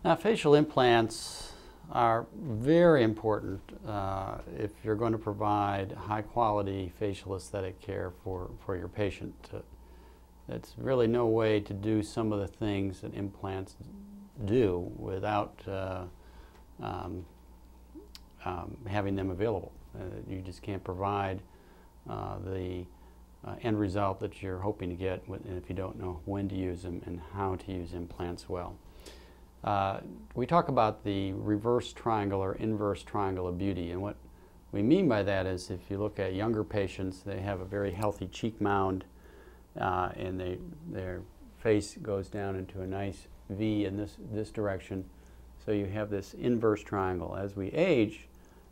Now, facial implants are very important if you're going to provide high-quality facial aesthetic care for your patient. It's really no way to do some of the things that implants do without having them available. You just can't provide the end result that you're hoping to get if you don't know when to use them and how to use implants well. We talk about the reverse triangle or inverse triangle of beauty, and what we mean by that is if you look at younger patients, they have a very healthy cheek mound and their face goes down into a nice V in this direction, so you have this inverse triangle. As we age,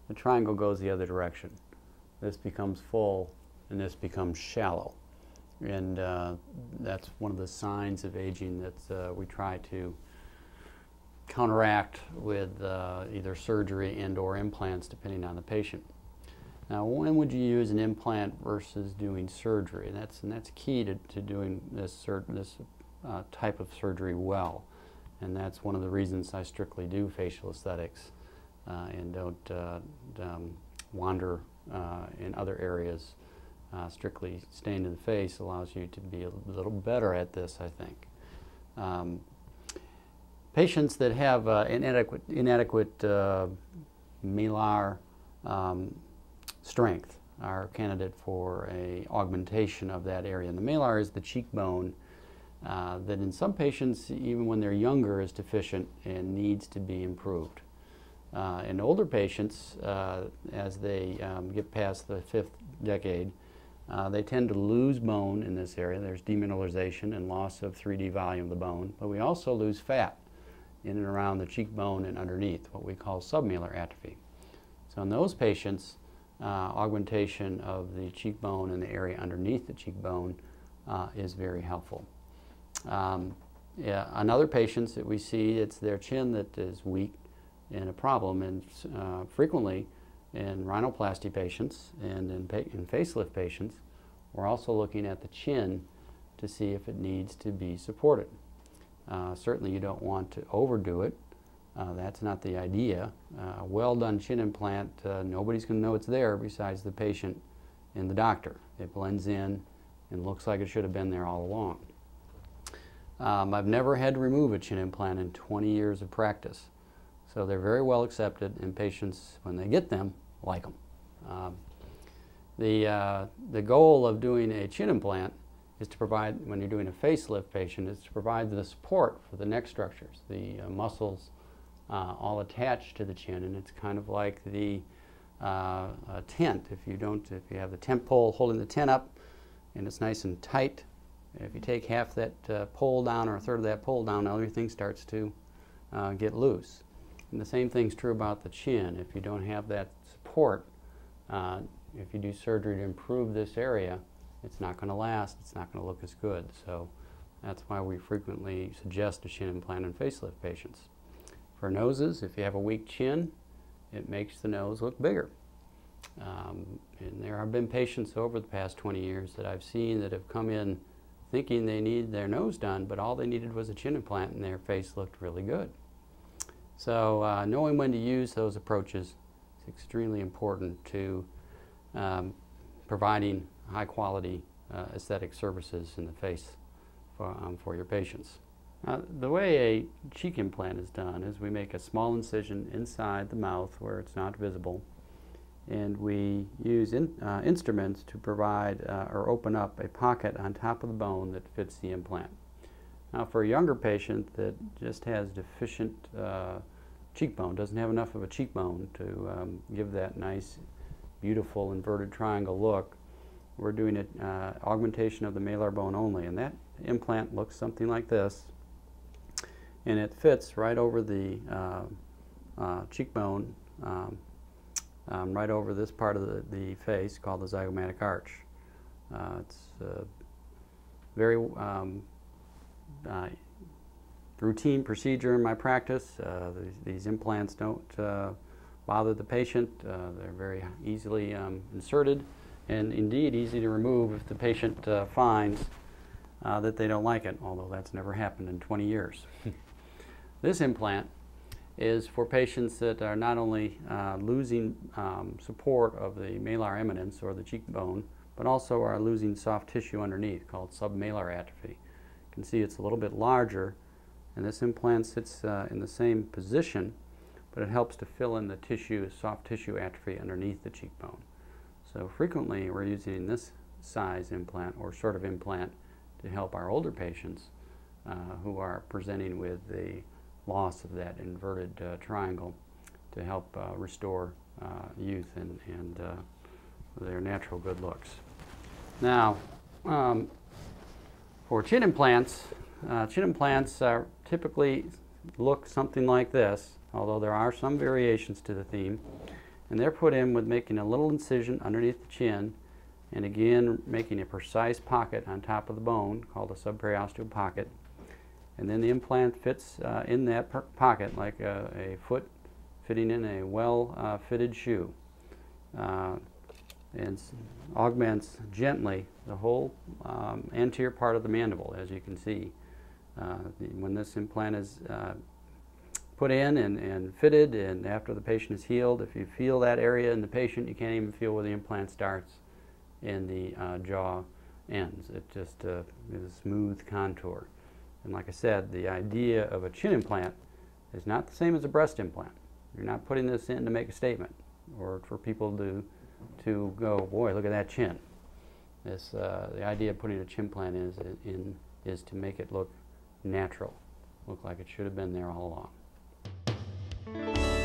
the triangle goes the other direction. This becomes full and this becomes shallow, and that's one of the signs of aging that we try to counteract with either surgery and or implants depending on the patient. Now, when would you use an implant versus doing surgery? And that's key to doing this type of surgery well, and that's one of the reasons I strictly do facial aesthetics and don't wander in other areas. Strictly staying in the face allows you to be a little better at this, I think. Patients that have inadequate malar strength are a candidate for an augmentation of that area. And the malar is the cheekbone that in some patients, even when they're younger, is deficient and needs to be improved. In older patients, as they get past the 5th decade, they tend to lose bone in this area. There's demineralization and loss of 3D volume of the bone, but we also lose fat in and around the cheekbone and underneath, what we call submalar atrophy. So in those patients, augmentation of the cheekbone and the area underneath the cheekbone is very helpful. On other patients that we see, it's their chin that is weak and a problem, and frequently in rhinoplasty patients and in facelift patients, we're also looking at the chin to see if it needs to be supported. Certainly you don't want to overdo it. That's not the idea. A well-done chin implant, nobody's going to know it's there besides the patient and the doctor. It blends in and looks like it should have been there all along. I've never had to remove a chin implant in 20 years of practice. So they're very well accepted, and patients, when they get them, like them. The goal of doing a chin implant is to provide, when you're doing a facelift patient, is to provide the support for the neck structures, the muscles all attached to the chin, and it's kind of like the tent. If you have the tent pole holding the tent up and it's nice and tight, if you take half that pole down or a third of that pole down, everything starts to get loose. And the same thing's true about the chin. If you don't have that support, if you do surgery to improve this area, it's not going to last, it's not going to look as good. So that's why we frequently suggest a chin implant in facelift patients. For noses, if you have a weak chin, it makes the nose look bigger. And there have been patients over the past 20 years that I've seen that have come in thinking they need their nose done, but all they needed was a chin implant and their face looked really good. So knowing when to use those approaches is extremely important to providing high-quality aesthetic services in the face for your patients. The way a cheek implant is done is we make a small incision inside the mouth where it's not visible, and we use instruments to provide or open up a pocket on top of the bone that fits the implant. Now, for a younger patient that just has deficient cheekbone, doesn't have enough of a cheekbone to give that nice, beautiful inverted triangle look, we're doing an augmentation of the malar bone only, and that implant looks something like this, and it fits right over the cheekbone, right over this part of the face called the zygomatic arch. It's a very routine procedure in my practice. These implants don't bother the patient. They're very easily inserted, and indeed easy to remove if the patient finds that they don't like it, although that's never happened in 20 years. This implant is for patients that are not only losing support of the malar eminence or the cheekbone, but also are losing soft tissue underneath called submalar atrophy. You can see it's a little bit larger, and this implant sits in the same position, but it helps to fill in the tissue, soft tissue atrophy underneath the cheekbone. So frequently we're using this size implant or sort of implant to help our older patients who are presenting with the loss of that inverted triangle to help restore youth and their natural good looks. Now, for chin implants typically look something like this, although there are some variations to the theme, and they're put in with making a little incision underneath the chin, and again making a precise pocket on top of the bone called a subperiosteal pocket, and then the implant fits in that pocket like a foot fitting in a well fitted shoe, and augments gently the whole anterior part of the mandible, as you can see. When this implant is put in and fitted, and after the patient is healed, if you feel that area in the patient, you can't even feel where the implant starts and the jaw ends. It just is a smooth contour. And like I said, the idea of a chin implant is not the same as a breast implant. You're not putting this in to make a statement or for people to go, boy, look at that chin. The idea of putting a chin implant is to make it look natural, look like it should have been there all along.